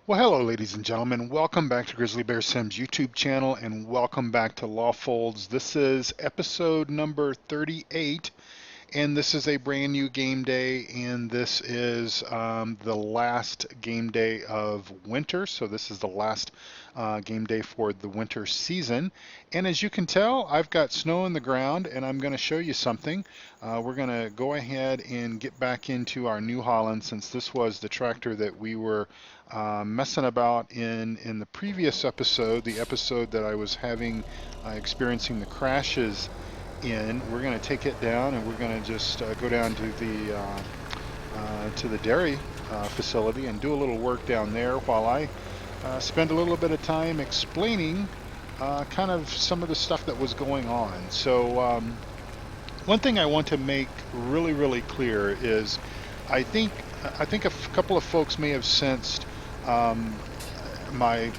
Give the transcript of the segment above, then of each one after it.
Well, hello, ladies and gentlemen. Welcome back to Grizzly Bear Sims YouTube channel, and welcome back to Lawfolds. This is episode number 38, and this is a brand new game day, and this is the last game day of winter. So this is the last game day for the winter season. And as you can tell, I've got snow in the ground, and I'm going to show you something. We're going to go ahead and get back into our New Holland, since this was the tractor that we were messing about in the previous episode, the episode that I was having experiencing the crashes in. We're going to take it down, and we're going to just go down to the dairy facility and do a little work down there while I spend a little bit of time explaining kind of some of the stuff that was going on. So one thing I want to make really clear is I think a couple of folks may have sensed my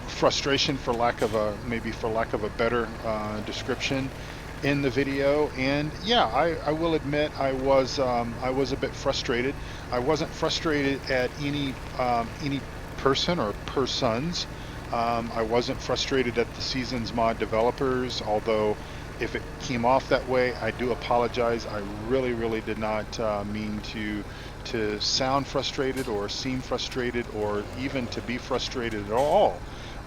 frustration, for lack of a better description, in the video. And yeah, I will admit I was a bit frustrated. I wasn't frustrated at any person or persons. I wasn't frustrated at the Seasons mod developers, although if it came off that way, I do apologize. I really did not mean to sound frustrated or seem frustrated or even to be frustrated at all.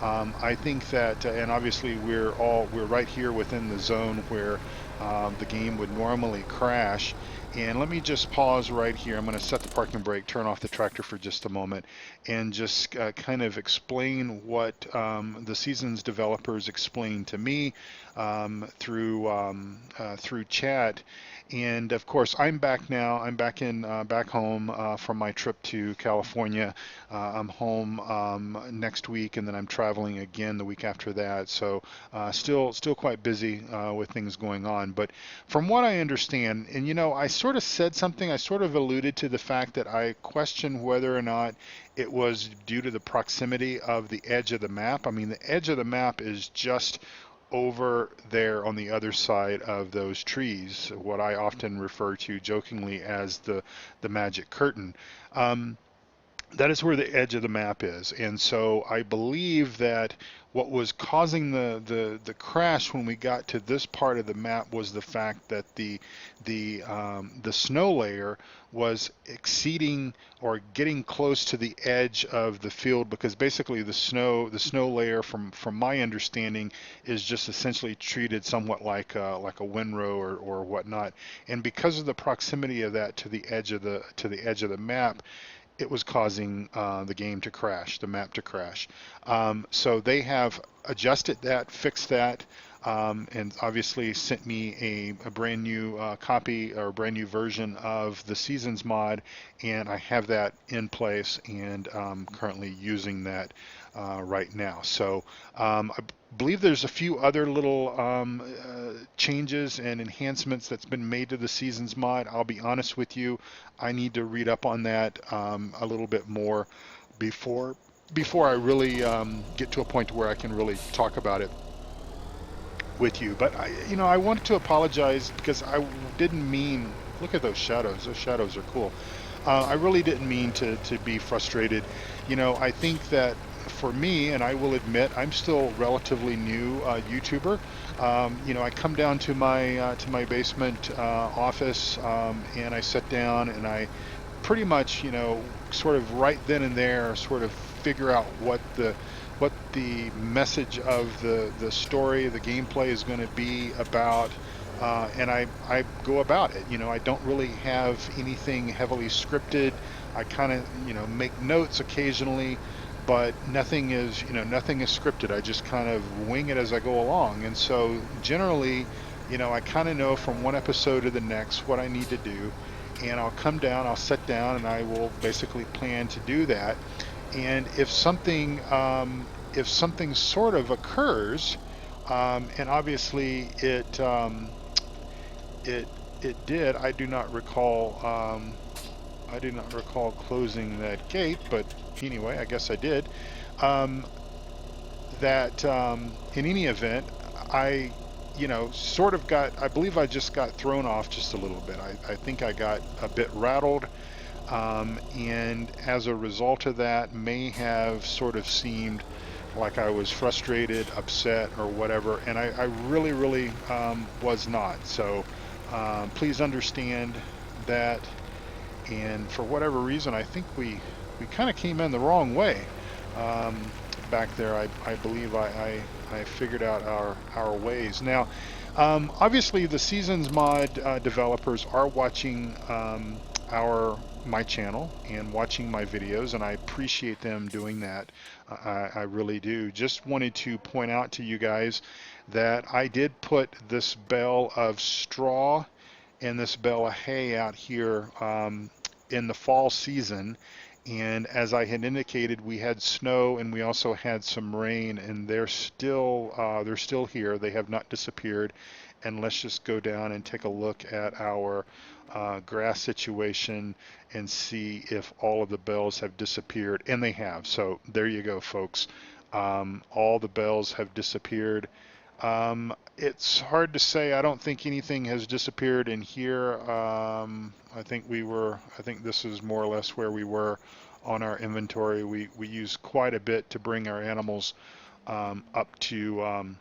I think that, and obviously we're right here within the zone where the game would normally crash. And let me just pause right here. I'm going to set the parking brake, turn off the tractor for just a moment, and just kind of explain what the Seasons developers explained to me through chat. And of course, I'm back now. I'm back home from my trip to California. I'm home next week, and then I'm traveling again the week after that. So still quite busy with things going on. But from what I understand, and I sort of said something, I sort of alluded to the fact that I questioned whether or not it was due to the proximity of the edge of the map. I mean, the edge of the map is just over there on the other side of those trees, what I often refer to jokingly as the magic curtain. That is where the edge of the map is. And so I believe that what was causing the crash when we got to this part of the map was the fact that the snow layer was exceeding or getting close to the edge of the field, because basically the snow layer, from my understanding, is just essentially treated somewhat like a windrow or whatnot. And because of the proximity of that to the edge of the map, it was causing the game to crash, the map to crash. So they have adjusted that, fixed that, and obviously sent me a brand new copy or a brand new version of the Seasons mod, and I have that in place and currently using that right now. So I believe there's a few other little changes and enhancements that's been made to the Seasons mod. I'll be honest with you, I need to read up on that a little bit more before I really get to a point where I can really talk about it with you. But I wanted to apologize because I didn't mean. Look at those shadows. Those shadows are cool. I really didn't mean to be frustrated. I think that for me, and I will admit, I'm still relatively new YouTuber. I come down to my basement office, and I sit down and I pretty much, sort of right then and there, sort of figure out what the message of the story, the gameplay is going to be about. And I go about it. I don't really have anything heavily scripted. I kind of, make notes occasionally, but nothing is scripted. I just kind of wing it as I go along. And so generally, I kind of know from one episode to the next what I need to do. And I'll come down, I'll sit down, and I will basically plan to do that. And if something sort of occurs, and obviously it did. I do not recall closing that gate, but anyway, I guess I did. That in any event, I sort of I believe I just got thrown off just a little bit. I think I got a bit rattled. And as a result of that, may have sort of seemed like I was frustrated, upset, or whatever, and I really, really was not. So please understand that. And for whatever reason, I think we kind of came in the wrong way back there. I believe I figured out our ways. Now, obviously, the Seasons Mod developers are watching my channel and watching my videos, and I appreciate them doing that. I really do. Just wanted to point out to you guys that I did put this bale of straw and this bale of hay out here in the fall season. And as I had indicated, we had snow and we also had some rain, and they're still here. They have not disappeared. And let's just go down and take a look at our grass situation and see if all of the bells have disappeared, and they have. So there you go, folks. All the bells have disappeared. It's hard to say. I don't think anything has disappeared in here. I think this is more or less where we were on our inventory. We use quite a bit to bring our animals up to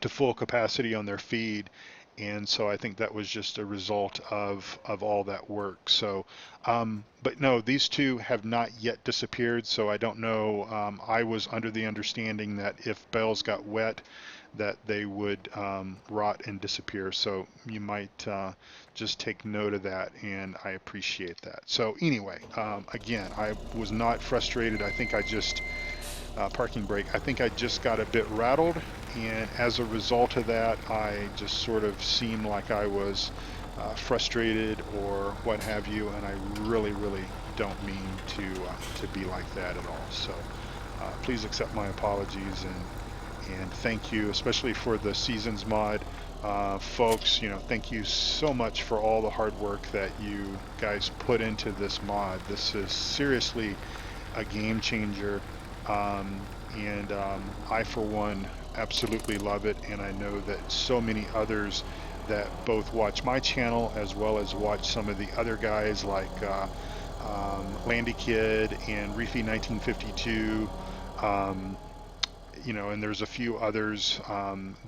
full capacity on their feed. And so I think that was just a result of all that work. So, but no, these two have not yet disappeared. So I don't know. I was under the understanding that if bells got wet, that they would rot and disappear. So you might just take note of that, and I appreciate that. So anyway, again, I was not frustrated. I think I just parking brake. I think I just got a bit rattled, and as a result of that, I just sort of seemed like I was frustrated or what have you, and I really, really don't mean to be like that at all. So please accept my apologies, and thank you, especially for the Seasons Mod folks. You know, thank you so much for all the hard work that you guys put into this mod. This is seriously a game changer. And I, for one, absolutely love it, and I know that so many others that both watch my channel as well as watch some of the other guys like Landy Kid and Reefy 1952, you know, and there's a few others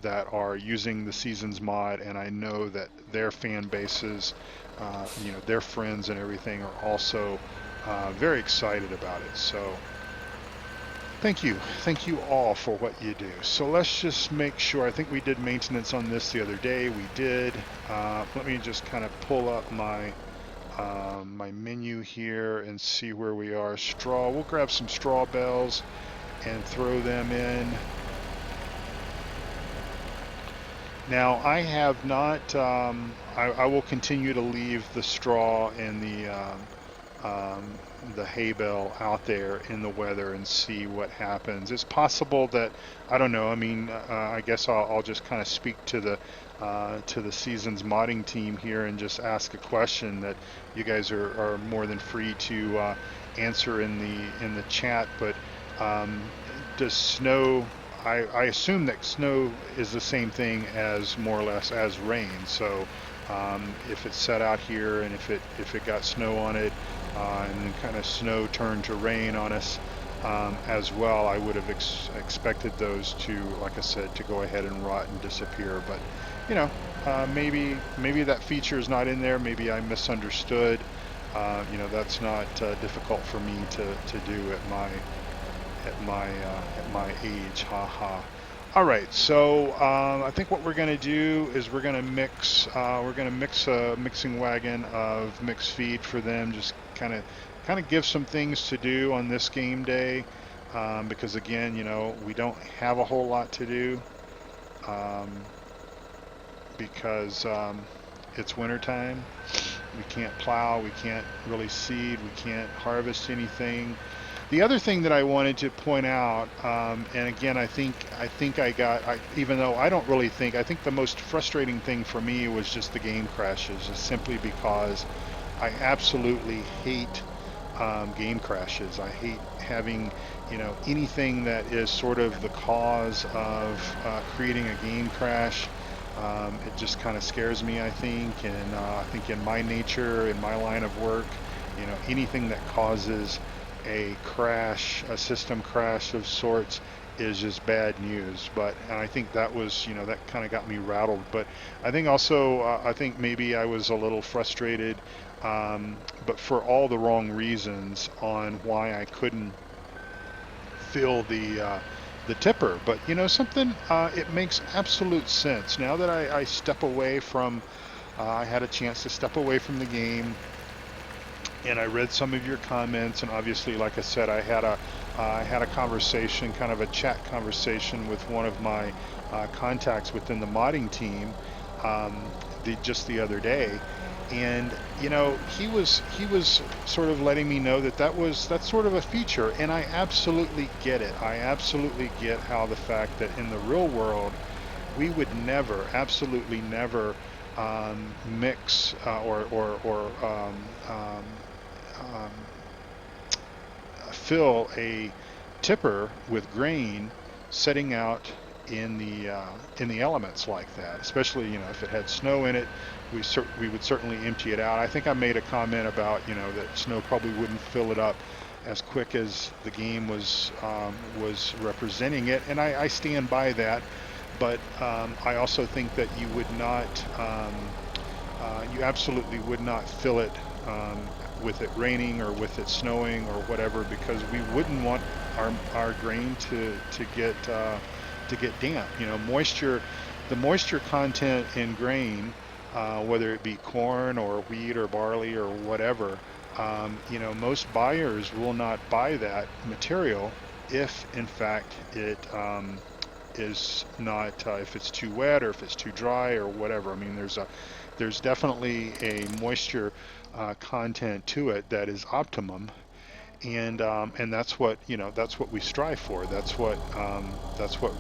that are using the Seasons mod, and I know that their fan bases, you know, their friends and everything are also very excited about it. So thank you all for what you do. So let's just make sure. I think we did maintenance on this the other day. We did. Let me just kind of pull up my my menu here and see where we are. Straw. We'll grab some straw bales and throw them in. Now I have not. I will continue to leave the straw and the hay bale out there in the weather and see what happens. It's possible that, I don't know, I mean, I guess I'll just kind of speak to the Seasons modding team here and just ask a question that you guys are more than free to answer in the chat. But does snow, I assume that snow is the same thing as more or less as rain. So if it's set out here and if it got snow on it, and then kind of snow turned to rain on us as well, I would have expected those to, like I said, to go ahead and rot and disappear. But you know, maybe that feature is not in there. Maybe I misunderstood. You know, that's not difficult for me to do at my age. Haha. All right, so I think what we're going to do is we're going to mix a mixing wagon of mixed feed for them. Just kind of give some things to do on this game day, because again, you know, we don't have a whole lot to do because it's winter time. We can't plow, we can't really seed, we can't harvest anything. The other thing that I wanted to point out, and again, I think even though I don't really think, I think the most frustrating thing for me was just the game crashes, just simply because I absolutely hate game crashes. I hate having, you know, anything that is sort of the cause of creating a game crash. It just kind of scares me, I think, and I think in my nature, in my line of work, You know, anything that causes a crash, a system crash of sorts, is just bad news. And I think that was, you know, that kind of got me rattled. But I think also, I think maybe I was a little frustrated, but for all the wrong reasons on why I couldn't fill the tipper. But you know something, it makes absolute sense now that I step away from. I had a chance to step away from the game, and I read some of your comments, and obviously, like I said, I had a conversation, kind of a chat conversation with one of my contacts within the modding team, just the other day, and you know he was sort of letting me know that that's sort of a feature, and I absolutely get it. I absolutely get how the fact that in the real world we would never, absolutely never, mix um, fill a tipper with grain setting out in the elements like that. Especially, you know, if it had snow in it, we would certainly empty it out. I think I made a comment about, you know, that snow probably wouldn't fill it up as quick as the game was representing it, and I stand by that. But I also think that you would not, you absolutely would not fill it with it raining or with it snowing or whatever, because we wouldn't want our grain to get damp. You know, moisture, the moisture content in grain, whether it be corn or wheat or barley or whatever, you know, most buyers will not buy that material if, in fact, it is not, if it's too wet or if it's too dry or whatever. I mean, there's definitely a moisture content to it that is optimum, and that's what, you know, that's what we strive for. That's what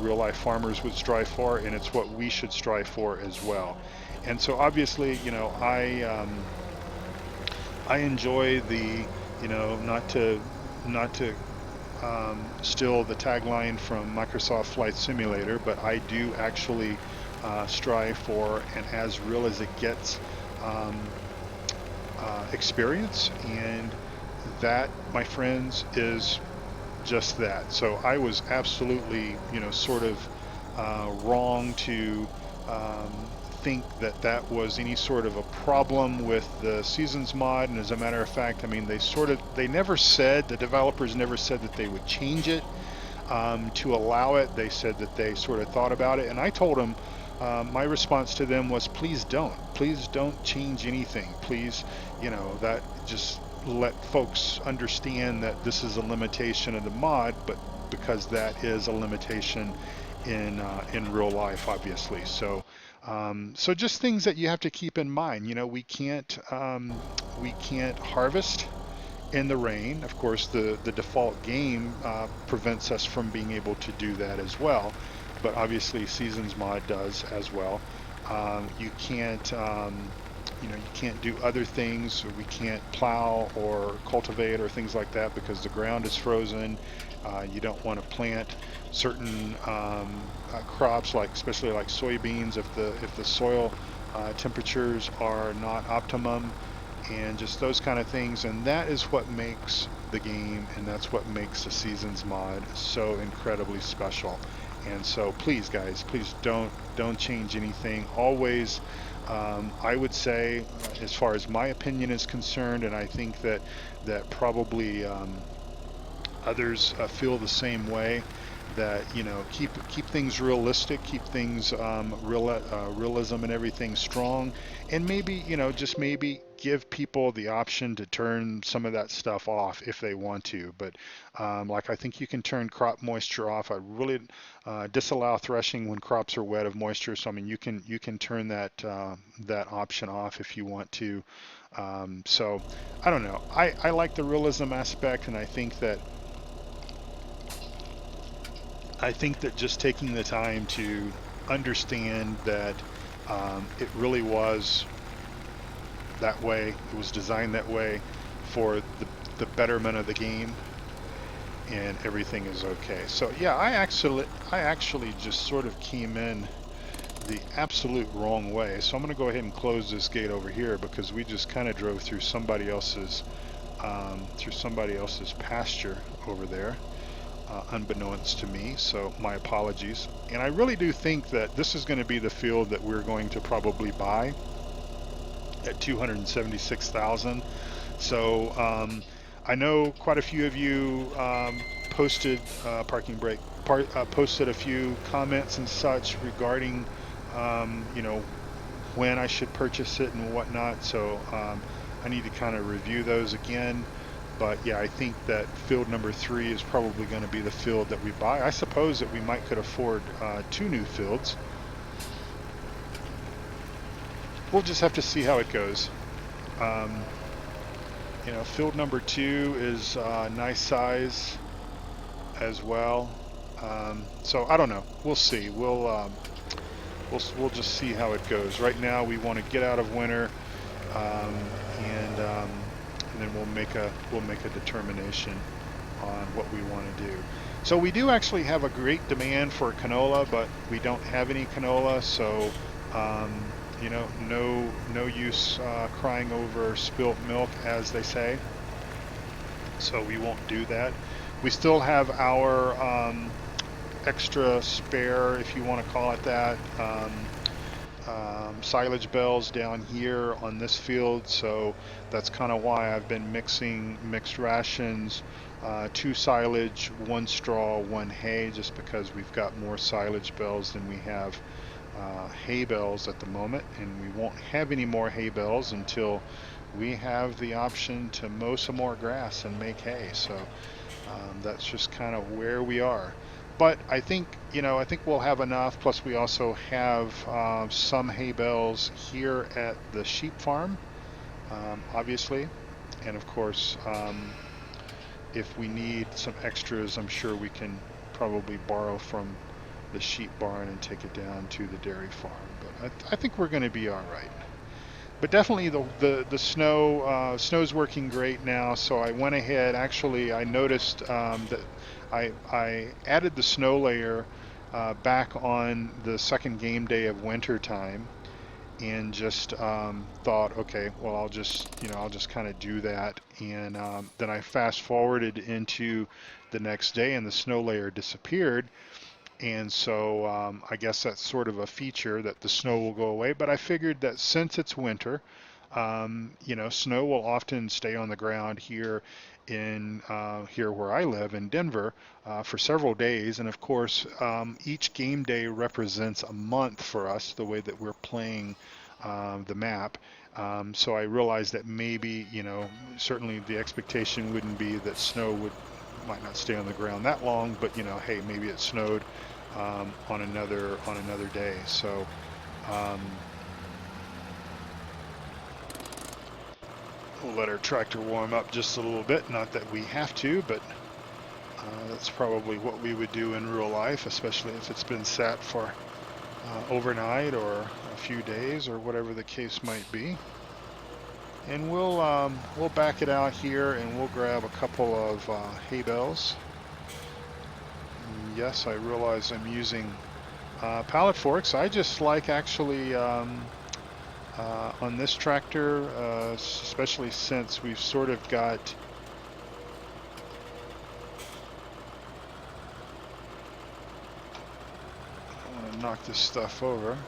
real life farmers would strive for, and it's what we should strive for as well. And so obviously, you know, I enjoy the, you know, not to steal the tagline from Microsoft Flight Simulator, but I do actually strive for an as real as it gets um, experience, and that, my friends, is just that. So I was absolutely, you know, sort of wrong to think that that was any sort of a problem with the seasons mod. And as a matter of fact, I mean, they never said, the developers never said that they would change it to allow it. They said that they sort of thought about it, and I told them, my response to them was, please don't change anything. Please, you know, that just let folks understand that this is a limitation of the mod, but because that is a limitation in real life, obviously. So so just things that you have to keep in mind. You know, we can't harvest in the rain. Of course, the default game prevents us from being able to do that as well, but obviously Seasons mod does as well. You can't, you know, you can't do other things. We can't plow or cultivate or things like that because the ground is frozen. You don't want to plant certain crops, like especially like soybeans, if the soil temperatures are not optimum, and just those kind of things. And that is what makes the game, and that's what makes the Seasons mod so incredibly special. And so please, guys, please don't change anything. Always, I would say, as far as my opinion is concerned, and I think that probably others feel the same way, that, you know, keep things realistic, keep things realism and everything strong, and maybe, you know, just maybe give people the option to turn some of that stuff off if they want to. But like, I think you can turn crop moisture off. I really disallow threshing when crops are wet of moisture. So I mean, you can turn that that option off if you want to. So I don't know. I like the realism aspect, and I think that just taking the time to understand that it really was that way, it was designed that way for the betterment of the game, and everything is okay. So yeah, I actually just sort of came in the absolute wrong way. So I'm going to go ahead and close this gate over here, because we just kind of drove through somebody else's through somebody else's pasture over there, unbeknownst to me, so my apologies. And I really do think that this is going to be the field that we're going to probably buy at $276,000. So I know quite a few of you posted posted a few comments and such regarding you know, when I should purchase it and whatnot. So I need to kind of review those again. But yeah, I think that field number 3 is probably going to be the field that we buy. I suppose that we could afford 2 new fields. We'll just have to see how it goes. You know, field number 2 is nice size as well. So I don't know. We'll see. We'll just see how it goes. Right now, we want to get out of winter, and then we'll make a determination on what we want to do. So we do actually have a great demand for canola, but we don't have any canola. So you know, no use crying over spilt milk, as they say. So we won't do that. We still have our extra spare, if you want to call it that, silage bales down here on this field. So that's kind of why I've been mixed rations, 2 silage, 1 straw, 1 hay, just because we've got more silage bales than we have hay bales at the moment, and we won't have any more hay bales until we have the option to mow some more grass and make hay. So that's just kind of where we are. But I think, you know, I think we'll have enough. Plus we also have some hay bales here at the sheep farm, obviously. And of course, if we need some extras, I'm sure we can probably borrow from the sheep barn and take it down to the dairy farm. But I think we're going to be all right. But definitely the snow's working great now. So I went ahead. Actually, I noticed that I added the snow layer back on the second game day of winter time, and just thought, okay, well, I'll just kind of do that. And then I fast forwarded into the next day, and the snow layer disappeared. And so I guess that's sort of a feature that the snow will go away. But I figured that since it's winter, you know, snow will often stay on the ground here here where I live in Denver for several days. And of course, each game day represents a month for us, the way that we're playing the map. So I realized that maybe, you know, certainly the expectation wouldn't be that snow might not stay on the ground that long, but you know, hey, maybe it snowed on another day. So we'll let our tractor warm up just a little bit. Not that we have to, but that's probably what we would do in real life, especially if it's been sat for overnight or a few days or whatever the case might be. And we'll back it out here, and we'll grab a couple of hay bales. Yes, I realize I'm using pallet forks. I just like actually on this tractor, especially since we've sort of got I want to knock this stuff over.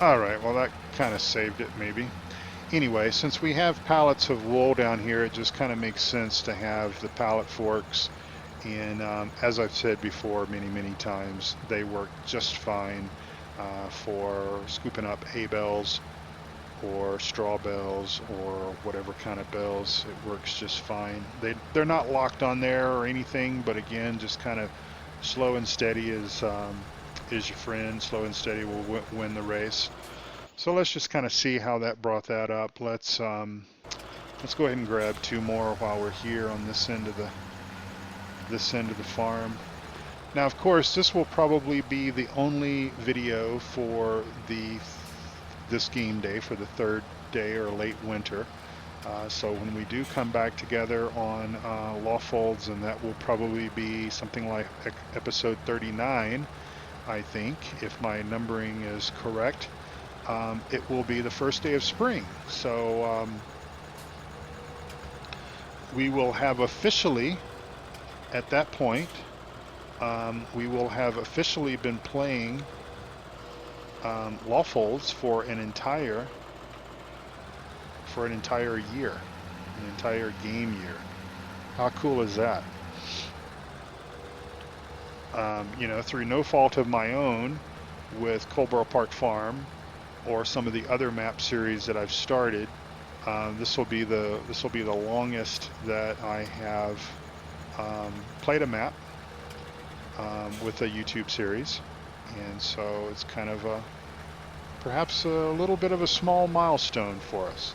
Alright, well that kind of saved it maybe. Anyway, since we have pallets of wool down here, it just kind of makes sense to have the pallet forks. And as I've said before many times, they work just fine for scooping up hay bales or straw bales or whatever kind of bales. It works just fine. They're not locked on there or anything, but again, just kind of slow and steady is your friend. Slow and steady will win the race. So let's just kind of see how that brought that up. Let's go ahead and grab 2 more while we're here on this end of the farm. Now, of course, this will probably be the only video for this game day, for the 3rd day or late winter. So when we do come back together on Lawfolds, and that will probably be something like episode 39, I think, if my numbering is correct, it will be the first day of spring. So we will have officially, at that point, we will have officially been playing Lawfolds for an entire year, an entire game year. How cool is that? You know, through no fault of my own with Colborough Park Farm or some of the other map series that I've started, this will be the longest that I have played a map with a YouTube series, and so it's kind of perhaps a little bit of a small milestone for us.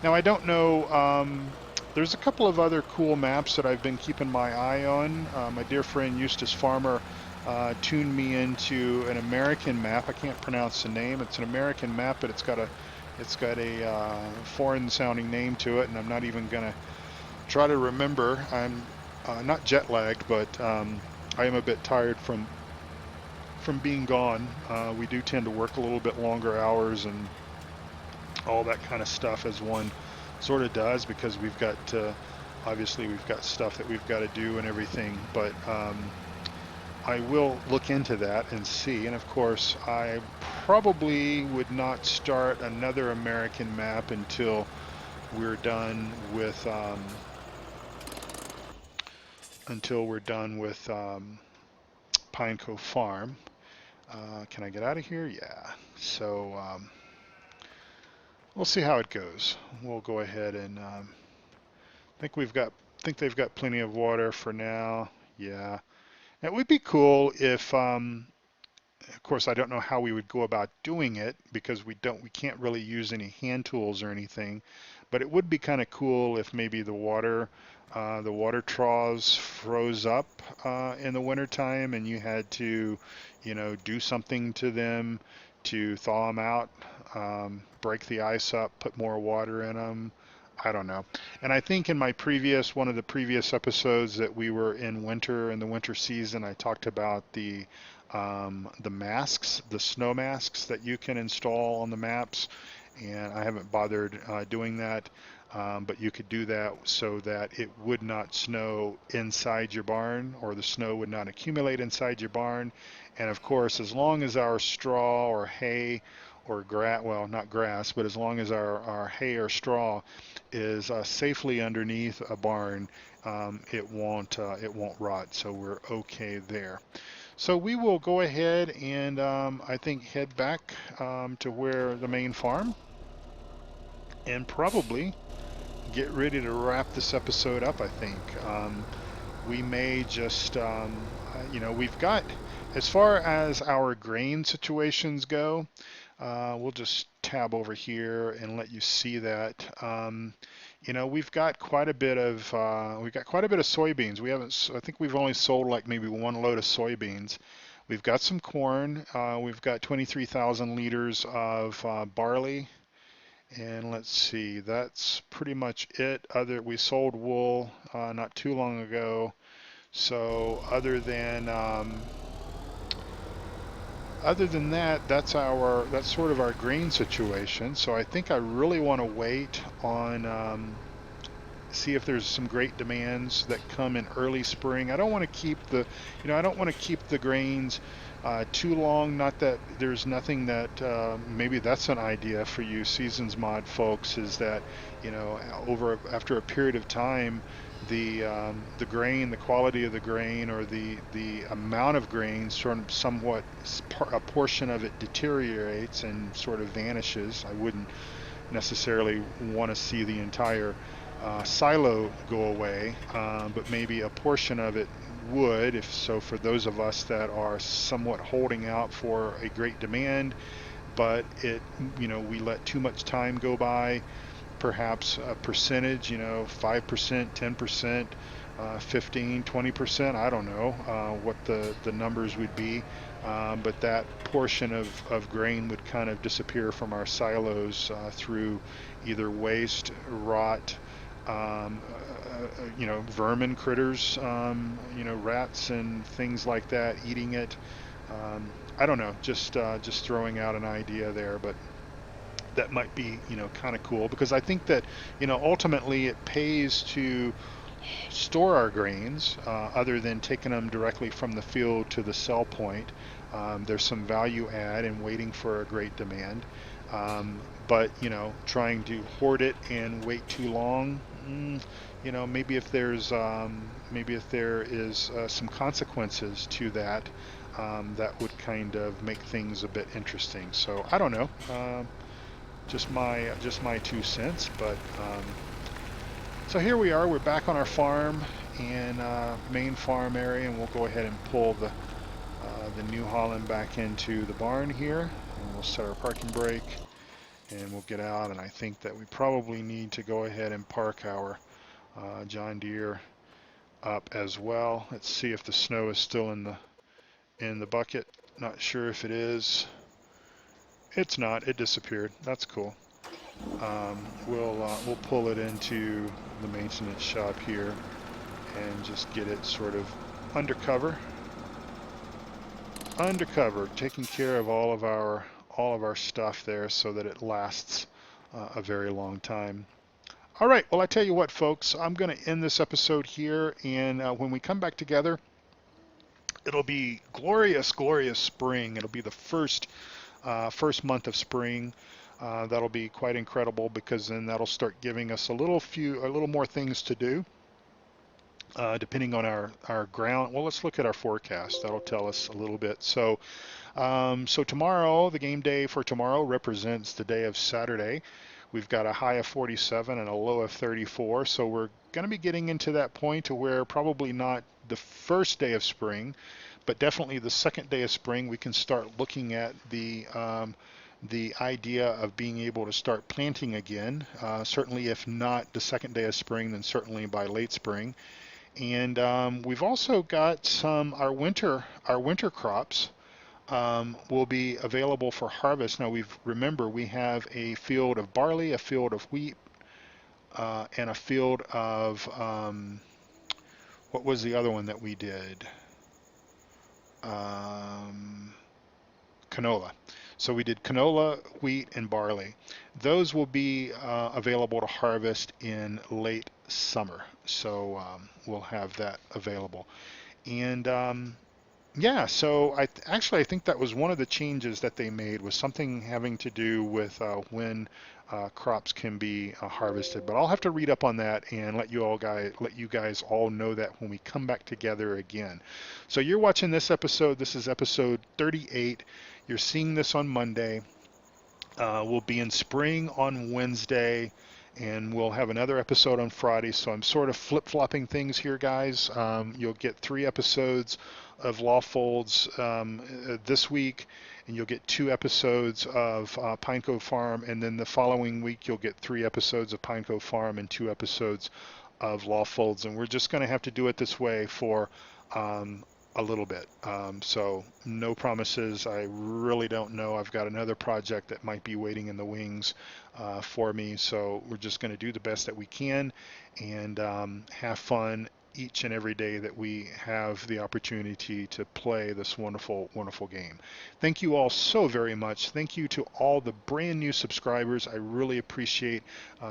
Now I don't know. There's a couple of other cool maps that I've been keeping my eye on. My dear friend Eustace Pharmer tuned me into an American map. I can't pronounce the name. It's an American map, but it's got a foreign-sounding name to it, and I'm not even gonna try to remember. I'm not jet-lagged, but I am a bit tired from being gone. We do tend to work a little bit longer hours and all that kind of stuff, as one sort of does, because we've got obviously we've got stuff that we've got to do and everything. But I will look into that and see. And of course, I probably would not start another American map until we're done with Pine Cove Farm. Can I get out of here? Yeah. So we'll see how it goes. We'll go ahead and think they've got plenty of water for now. Yeah. It would be cool if of course I don't know how we would go about doing it, because we can't really use any hand tools or anything, but it would be kind of cool if maybe the water troughs froze up in the wintertime, and you had to, you know, do something to them to thaw them out, break the ice up, put more water in them. I don't know. And I think in one of the previous episodes that we were in the winter season, I talked about the masks, the snow masks that you can install on the maps, and I haven't bothered doing that. But you could do that so that it would not snow inside your barn, or the snow would not accumulate inside your barn. And of course, as long as our straw or hay or grass, well, not grass, but as long as our hay or straw is safely underneath a barn, it won't rot. So we're okay there. So we will go ahead and I think head back to where the main farm, and probably get ready to wrap this episode up. I think we may just you know, we've got, as far as our grain situations go, we'll just tab over here and let you see that. You know, we've got quite a bit of soybeans. We haven't. I think we've only sold like maybe one load of soybeans. We've got some corn. We've got 23,000 liters of barley, and let's see. That's pretty much it. We sold wool not too long ago. So other than that, that's sort of our grain situation. So I think I really want to wait on see if there's some great demands that come in early spring. I don't want to keep the grains too long. Not that there's nothing that maybe that's an idea for you seasons mod folks, is that, you know, after a period of time, the grain, the quality of the grain, or the amount of grain somewhat, a portion of it deteriorates and sort of vanishes. I wouldn't necessarily want to see the entire silo go away, but maybe a portion of it would. If so, for those of us that are somewhat holding out for a great demand, but we let too much time go by, perhaps a percentage, 5%, 10%, 15, 20%, I don't know what the numbers would be, but that portion of grain would kind of disappear from our silos through either waste, rot, vermin critters, rats and things like that eating it. I don't know, just throwing out an idea there, but that might be, kind of cool, because I think that, ultimately it pays to store our grains, other than taking them directly from the field to the sell point. There's some value add in waiting for a great demand. But, trying to hoard it and wait too long, maybe if there is some consequences to that, that would kind of make things a bit interesting. So I don't know. Just my 2 cents, but so here we are. We're back on our farm in main farm area, and we'll go ahead and pull the New Holland back into the barn here, and we'll set our parking brake, and we'll get out. And I think that we probably need to go ahead and park our John Deere up as well. Let's see if the snow is still in the bucket. Not sure if it is. It's not. It disappeared. That's cool. We'll pull it into the maintenance shop here and just get it sort of undercover, taking care of all of our stuff there so that it lasts a very long time. All right, well, I tell you what, folks, I'm going to end this episode here, and when we come back together, it'll be glorious, glorious spring. It'll be the first month of spring. That'll be quite incredible, because then that'll start giving us a little more things to do, depending on our ground. Well, let's look at our forecast. That'll tell us a little bit. So tomorrow, the game day for tomorrow represents the day of Saturday. We've got a high of 47 and a low of 34. So we're going to be getting into that point to where probably not the first day of spring, but definitely the second day of spring, we can start looking at the idea of being able to start planting again. Certainly, if not the second day of spring, then certainly by late spring. And we've also got our winter crops will be available for harvest. Now, remember, we have a field of barley, a field of wheat, and a field of what was the other one that we did? Canola. So we did canola, wheat, and barley. Those will be available to harvest in late summer. So we'll have that available. And yeah, so I think that was one of the changes that they made, was something having to do with when crops can be harvested. But I'll have to read up on that and let you guys all know that when we come back together again. So you're watching this episode. This is episode 38. You're seeing this on Monday. We'll be in spring on Wednesday, and we'll have another episode on Friday. So I'm sort of flip-flopping things here, guys. You'll get 3 episodes of Lawfolds this week, and you'll get 2 episodes of Pinecove Farm, and then the following week you'll get 3 episodes of Pinecove Farm and 2 episodes of Lawfolds. And we're just going to have to do it this way for a little bit. So no promises. I really don't know. I've got another project that might be waiting in the wings for me. So we're just going to do the best that we can and have fun each and every day that we have the opportunity to play this wonderful, wonderful game. Thank you all so very much. Thank you to all the brand new subscribers. I really appreciate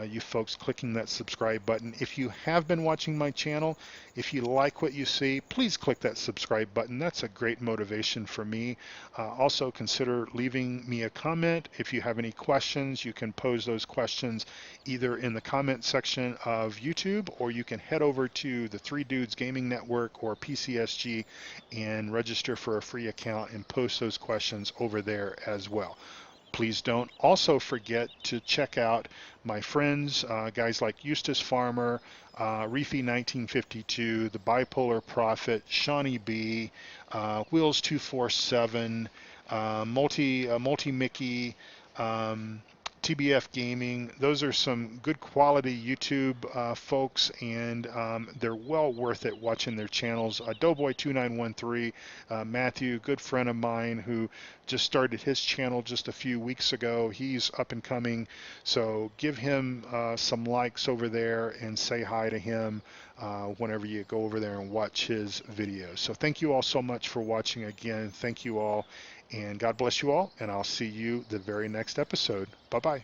you folks clicking that subscribe button. If you have been watching my channel, if you like what you see, please click that subscribe button. That's a great motivation for me. Also consider leaving me a comment. If you have any questions, you can pose those questions either in the comment section of YouTube, or you can head over to the Three Dudes Gaming Network or PCSG and register for a free account and post those questions over there as well. Please don't also forget to check out my friends, guys like Eustace, Pharmer, Reefy1952, the Bipolar Prophet, Shawnee B, Wheels247, MultiMikey, TBF Gaming. Those are some good quality YouTube folks, and they're well worth it watching their channels. Doughboy2913, Matthew, good friend of mine who just started his channel just a few weeks ago. He's up and coming, so give him some likes over there and say hi to him whenever you go over there and watch his videos. So thank you all so much for watching again. Thank you all, and God bless you all, and I'll see you the very next episode. Bye-bye.